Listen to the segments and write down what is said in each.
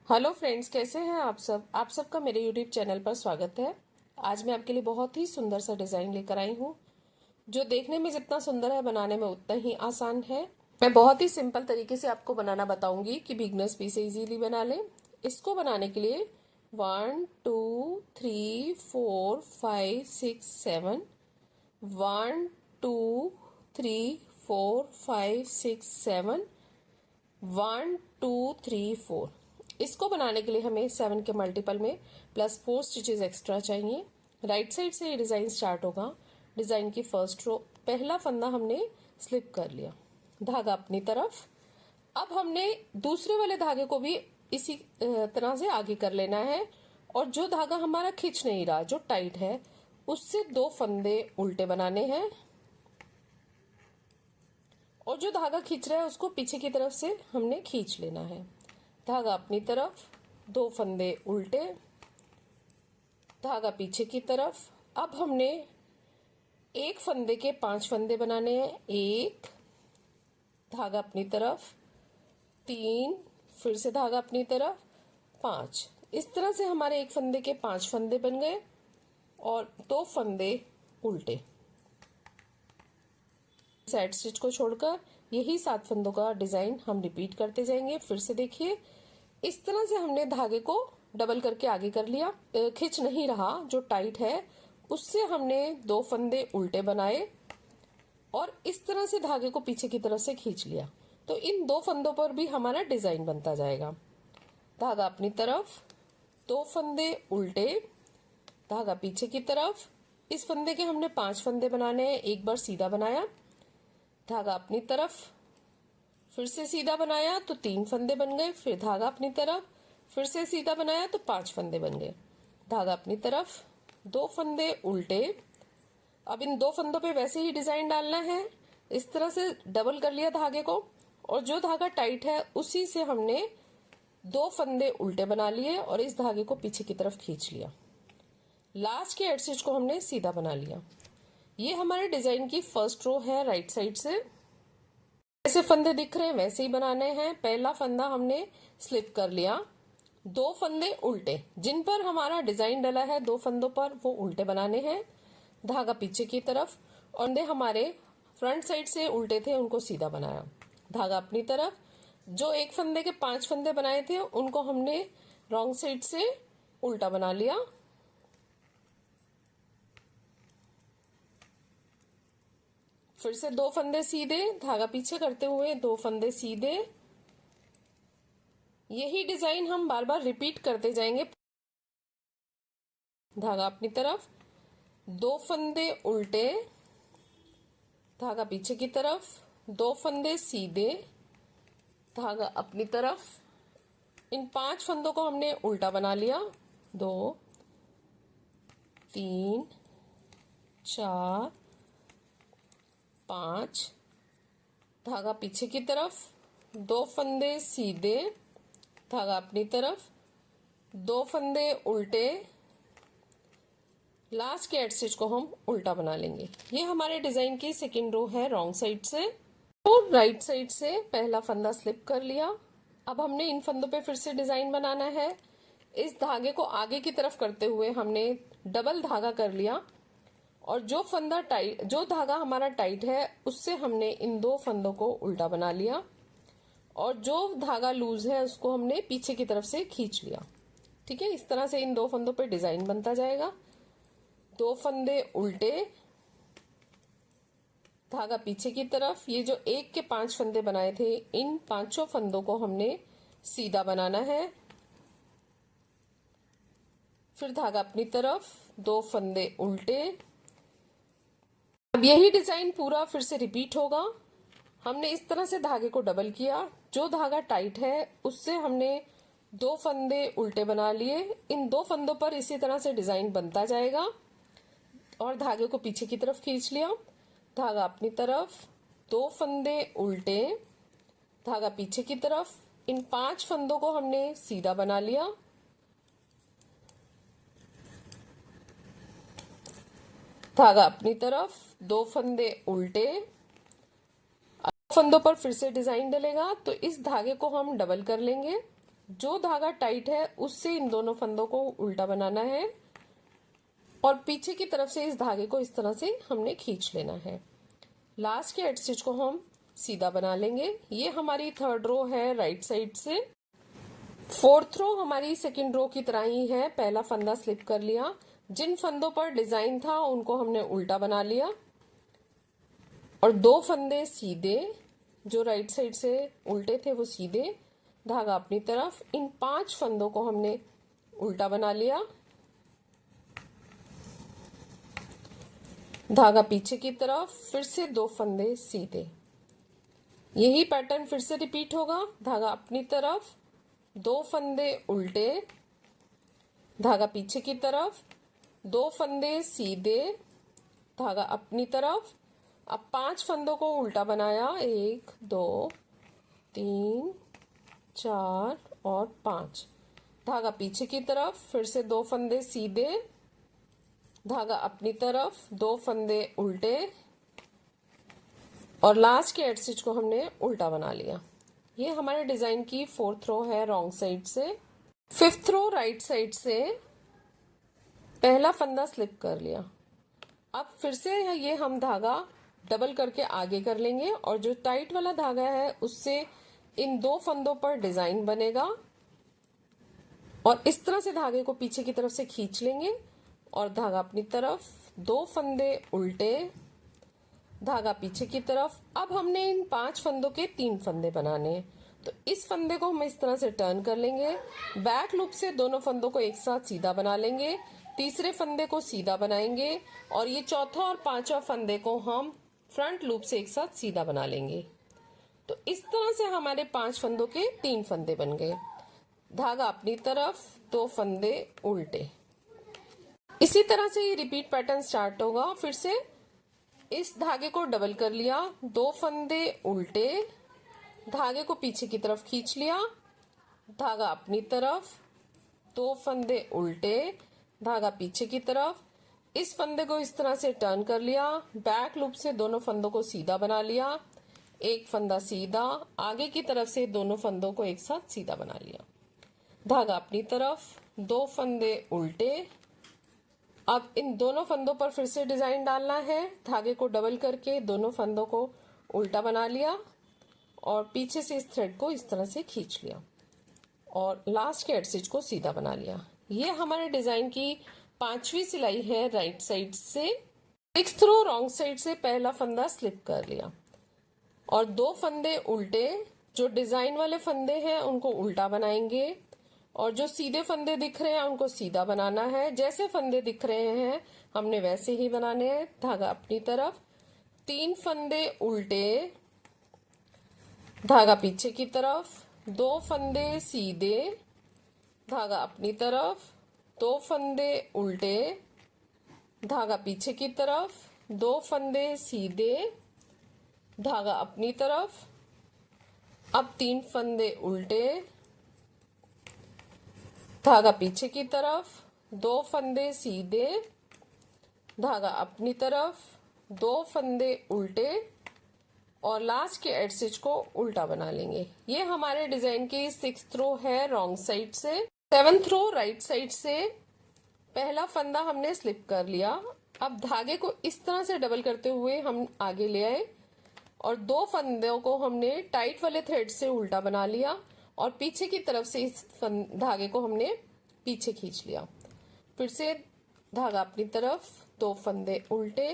Hello friends, कैसे हैं आप सब। आप सबका मेरे यूट्यूब चैनल पर स्वागत है। आज मैं आपके लिए बहुत ही सुंदर सा डिज़ाइन लेकर आई हूँ, जो देखने में जितना सुंदर है बनाने में उतना ही आसान है। मैं बहुत ही सिंपल तरीके से आपको बनाना बताऊंगी कि बिगनर्स भी इसे इजीली बना लें। इसको बनाने के लिए 1 2 3 4 5 6 7 1 2 3 4 5 6 7 1 2 3 4। इसको बनाने के लिए हमें 7 के मल्टीपल में +4 स्टिचेस एक्स्ट्रा चाहिए। राइट साइड से ये डिज़ाइन स्टार्ट होगा। डिज़ाइन की फर्स्ट रो, पहला फंदा हमने स्लिप कर लिया, धागा अपनी तरफ। अब हमने दूसरे वाले धागे को भी इसी तरह से आगे कर लेना है, और जो धागा हमारा खिंच नहीं रहा, जो टाइट है, उससे 2 फंदे उल्टे बनाने हैं, और जो धागा खींच रहा है उसको पीछे की तरफ से हमने खींच लेना है। धागा अपनी तरफ, 2 फंदे उल्टे, धागा पीछे की तरफ। अब हमने एक फंदे के 5 फंदे बनाने हैं। 1, धागा अपनी तरफ, 3, फिर से धागा अपनी तरफ, 5। इस तरह से हमारे एक फंदे के 5 फंदे बन गए और 2 फंदे उल्टे। साइड स्टिच को छोड़कर यही 7 फंदों का डिजाइन हम रिपीट करते जाएंगे। फिर से देखिए, इस तरह से हमने धागे को डबल करके आगे कर लिया। खिंच नहीं रहा, जो टाइट है उससे हमने 2 फंदे उल्टे बनाए, और इस तरह से धागे को पीछे की तरफ से खींच लिया। तो इन 2 फंदों पर भी हमारा डिजाइन बनता जाएगा। धागा अपनी तरफ, 2 फंदे उल्टे, धागा पीछे की तरफ। इस फंदे के हमने 5 फंदे बनाने हैं। एक बार सीधा बनाया, धागा अपनी तरफ, फिर से सीधा बनाया तो 3 फंदे बन गए। फिर धागा अपनी तरफ, फिर से सीधा बनाया तो 5 फंदे बन गए। धागा अपनी तरफ, 2 फंदे उल्टे। अब इन 2 फंदों पे वैसे ही डिजाइन डालना है। इस तरह से डबल कर लिया धागे को, और जो धागा टाइट है उसी से हमने 2 फंदे उल्टे बना लिए और इस धागे को पीछे की तरफ खींच लिया। लास्ट के एड स्टिच को हमने सीधा बना लिया। ये हमारे डिजाइन की फर्स्ट रो है। राइट साइड से जैसे फंदे दिख रहे हैं वैसे ही बनाने हैं। पहला फंदा हमने स्लिप कर लिया, 2 फंदे उल्टे, जिन पर हमारा डिजाइन डला है 2 फंदों पर, वो उल्टे बनाने हैं। धागा पीछे की तरफ, और हमारे फ्रंट साइड से उल्टे थे उनको सीधा बनाया। धागा अपनी तरफ, जो एक फंदे के 5 फंदे बनाए थे उनको हमने रॉन्ग साइड से उल्टा बना लिया। फिर से 2 फंदे सीधे, धागा पीछे करते हुए 2 फंदे सीधे। यही डिजाइन हम बार बार रिपीट करते जाएंगे। धागा अपनी तरफ, 2 फंदे उल्टे, धागा पीछे की तरफ, 2 फंदे सीधे, धागा अपनी तरफ। इन 5 फंदों को हमने उल्टा बना लिया। 2 3 4 5, धागा पीछे की तरफ, 2 फंदे सीधे, धागा अपनी तरफ, 2 फंदे उल्टे। लास्ट के एड स्टिच को हम उल्टा बना लेंगे। ये हमारे डिजाइन की सेकेंड रो है रॉन्ग साइड से। तो राइट साइड से पहला फंदा स्लिप कर लिया। अब हमने इन फंदों पे फिर से डिजाइन बनाना है। इस धागे को आगे की तरफ करते हुए हमने डबल धागा कर लिया, और जो धागा हमारा टाइट है उससे हमने इन 2 फंदों को उल्टा बना लिया, और जो धागा लूज है उसको हमने पीछे की तरफ से खींच लिया। ठीक है, इस तरह से इन 2 फंदों पे डिजाइन बनता जाएगा। 2 फंदे उल्टे, धागा पीछे की तरफ। ये जो 1 के 5 फंदे बनाए थे, इन 5 फंदों को हमने सीधा बनाना है। फिर धागा अपनी तरफ, 2 फंदे उल्टे। अब यही डिजाइन पूरा फिर से रिपीट होगा। हमने इस तरह से धागे को डबल किया, जो धागा टाइट है उससे हमने 2 फंदे उल्टे बना लिए। इन 2 फंदों पर इसी तरह से डिजाइन बनता जाएगा, और धागे को पीछे की तरफ खींच लिया। धागा अपनी तरफ, 2 फंदे उल्टे, धागा पीछे की तरफ। इन 5 फंदों को हमने सीधा बना लिया। धागा अपनी तरफ, 2 फंदे उल्टे। फंदों पर फिर से डिजाइन डलेगा, तो इस धागे को हम डबल कर लेंगे। जो धागा टाइट है उससे इन दोनों फंदों को उल्टा बनाना है और पीछे की तरफ से इस धागे को इस तरह से हमने खींच लेना है। लास्ट के हेड स्टिच को हम सीधा बना लेंगे। ये हमारी थर्ड रो है राइट साइड से। फोर्थ रो हमारी सेकंड रो की तरह ही है। पहला फंदा स्लिप कर लिया, जिन फंदों पर डिजाइन था उनको हमने उल्टा बना लिया और दो फंदे सीधे, जो राइट साइड से उल्टे थे वो सीधे, धागा अपनी तरफ। इन 5 फंदों को हमने उल्टा बना लिया, धागा पीछे की तरफ, फिर से 2 फंदे सीधे। यही पैटर्न फिर से रिपीट होगा। धागा अपनी तरफ, 2 फंदे उल्टे, धागा पीछे की तरफ, 2 फंदे सीधे, धागा अपनी तरफ। अब 5 फंदों को उल्टा बनाया, 1 2 3 4 और 5, धागा पीछे की तरफ, फिर से 2 फंदे सीधे, धागा अपनी तरफ, 2 फंदे उल्टे और लास्ट के एड स्टिच को हमने उल्टा बना लिया। ये हमारे डिजाइन की 4th रो है रॉन्ग साइड से। 5th रो राइट साइड से पहला फंदा स्लिप कर लिया। अब फिर से ये हम धागा डबल करके आगे कर लेंगे और जो टाइट वाला धागा है उससे इन 2 फंदों पर डिजाइन बनेगा और इस तरह से धागे को पीछे की तरफ से खींच लेंगे और धागा अपनी तरफ, 2 फंदे उल्टे, धागा पीछे की तरफ। अब हमने इन 5 फंदों के 3 फंदे बनाने हैं, तो इस फंदे को हम इस तरह से टर्न कर लेंगे, बैक लूप से दोनों फंदों को एक साथ सीधा बना लेंगे, तीसरे फंदे को सीधा बनाएंगे और ये चौथा और 5वां फंदे को हम फ्रंट लूप से एक साथ सीधा बना लेंगे। तो इस तरह से हमारे 5 फंदों के 3 फंदे बन गए। धागा अपनी तरफ, 2 फंदे उल्टे। इसी तरह से ये रिपीट पैटर्न स्टार्ट होगा। फिर से इस धागे को डबल कर लिया, 2 फंदे उल्टे, धागे को पीछे की तरफ खींच लिया, धागा अपनी तरफ, 2 फंदे उल्टे, धागा पीछे की तरफ। इस फंदे को इस तरह से टर्न कर लिया, बैक लूप से दोनों फंदों को सीधा बना लिया, एक फंदा सीधा, आगे की तरफ से दोनों फंदों को एक साथ सीधा बना लिया, धागा अपनी तरफ, 2 फंदे उल्टे। अब इन दोनों फंदों पर फिर से डिजाइन डालना है। धागे को डबल करके दोनों फंदों को उल्टा बना लिया और पीछे से इस थ्रेड को इस तरह से खींच लिया और लास्ट के एड स्टिच को सीधा बना लिया। ये हमारे डिजाइन की 5वीं सिलाई है राइट साइड से। 6th रो रॉन्ग साइड से पहला फंदा स्लिप कर लिया और 2 फंदे उल्टे। जो डिजाइन वाले फंदे हैं उनको उल्टा बनाएंगे और जो सीधे फंदे दिख रहे हैं उनको सीधा बनाना है। जैसे फंदे दिख रहे हैं हमने वैसे ही बनाने हैं। धागा अपनी तरफ, 3 फंदे उल्टे, धागा पीछे की तरफ, 2 फंदे सीधे, धागा अपनी तरफ, 2 फंदे उल्टे, धागा पीछे की तरफ, 2 फंदे सीधे, धागा अपनी तरफ। अब 3 फंदे उल्टे, धागा पीछे की तरफ, 2 फंदे सीधे, धागा अपनी तरफ, 2 फंदे उल्टे और लास्ट के एड स्टिच को उल्टा बना लेंगे। ये हमारे डिजाइन की 6th रो है रॉन्ग साइड से। 7th रो राइट साइड से पहला फंदा हमने स्लिप कर लिया। अब धागे को इस तरह से डबल करते हुए हम आगे ले आए और 2 फंदों को हमने टाइट वाले थ्रेड से उल्टा बना लिया और पीछे की तरफ से इस धागे को हमने पीछे खींच लिया। फिर से धागा अपनी तरफ, 2 फंदे उल्टे,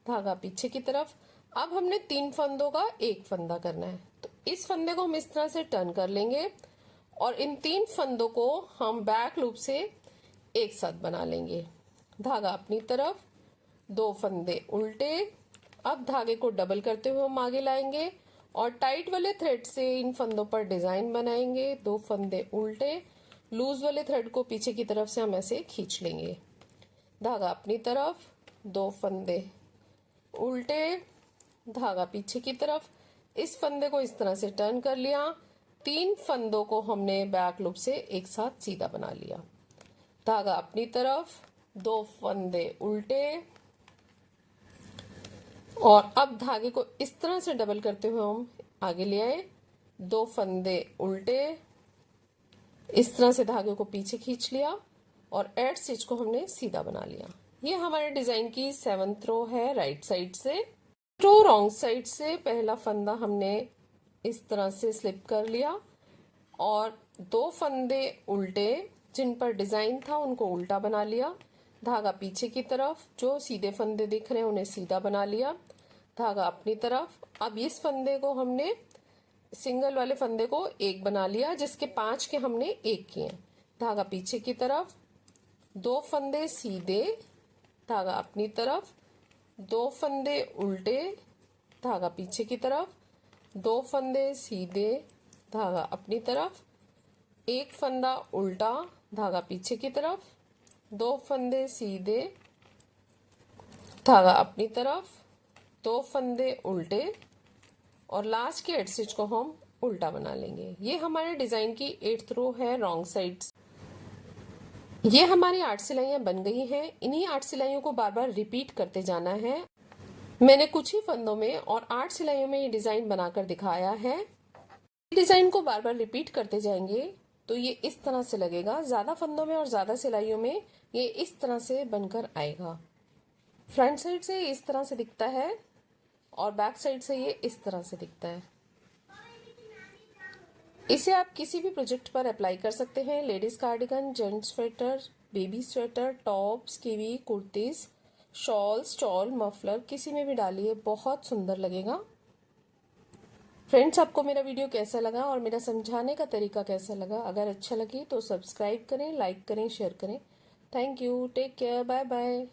धागा पीछे की तरफ। अब हमने 3 फंदों का एक फंदा करना है, तो इस फंदे को हम इस तरह से टर्न कर लेंगे और इन 3 फंदों को हम बैक लूप से एक साथ बना लेंगे। धागा अपनी तरफ, 2 फंदे उल्टे। अब धागे को डबल करते हुए हम आगे लाएंगे और टाइट वाले थ्रेड से इन फंदों पर डिजाइन बनाएंगे। 2 फंदे उल्टे, लूज वाले थ्रेड को पीछे की तरफ से हम ऐसे खींच लेंगे। धागा अपनी तरफ, 2 फंदे उल्टे, धागा पीछे की तरफ। इस फंदे को इस तरह से टर्न कर लिया, 3 फंदों को हमने बैक लूप से एक साथ सीधा बना लिया। धागा अपनी तरफ, 2 फंदे उल्टे और अब धागे को इस तरह से डबल करते हुए हम आगे ले आए। 2 फंदे उल्टे, इस तरह से धागे को पीछे खींच लिया और एड स्टिच को हमने सीधा बना लिया। ये हमारे डिजाइन की 7th रो है राइट साइड से। रो रॉन्ग साइड से पहला फंदा हमने इस तरह से स्लिप कर लिया और 2 फंदे उल्टे जिन पर डिजाइन था उनको उल्टा बना लिया। धागा पीछे की तरफ, जो सीधे फंदे दिख रहे हैं उन्हें सीधा बना लिया, धागा अपनी तरफ। अब इस फंदे को हमने सिंगल वाले फंदे को एक बना लिया, जिसके 5 के हमने एक किए। धागा पीछे की तरफ, 2 फंदे सीधे, धागा अपनी तरफ, 2 फंदे उल्टे, धागा पीछे की तरफ, 2 फंदे सीधे, धागा अपनी तरफ, एक फंदा उल्टा, धागा पीछे की तरफ, 2 फंदे सीधे, धागा अपनी तरफ, 2 फंदे उल्टे और लास्ट के एड स्टिच को हम उल्टा बना लेंगे। ये हमारे डिजाइन की 8th रो है रॉन्ग साइड। ये हमारी 8 सिलाइयां बन गई हैं। इन्हीं 8 सिलाइयों को बार बार रिपीट करते जाना है। मैंने कुछ ही फंदों में और 8 सिलाइयों में ये डिजाइन बनाकर दिखाया है। डिजाइन को बार बार रिपीट करते जाएंगे तो ये इस तरह से लगेगा। ज्यादा फंदों में और ज्यादा सिलाइयों में ये इस तरह से बनकर आएगा। फ्रंट साइड से इस तरह से दिखता है और बैक साइड से ये इस तरह से दिखता है। इसे आप किसी भी प्रोजेक्ट पर अप्लाई कर सकते हैं। Ladies cardigan, gents sweater, baby sweater, tops, kiwi, kurtis, shawl, stall, muffler, किसी में भी डालिए, बहुत सुंदर लगेगा। फ्रेंड्स, आपको मेरा वीडियो कैसा लगा और मेरा समझाने का तरीका कैसा लगा? अगर अच्छा लगे तो सब्सक्राइब करें, लाइक करें, शेयर करें। Thank you, take care, bye bye.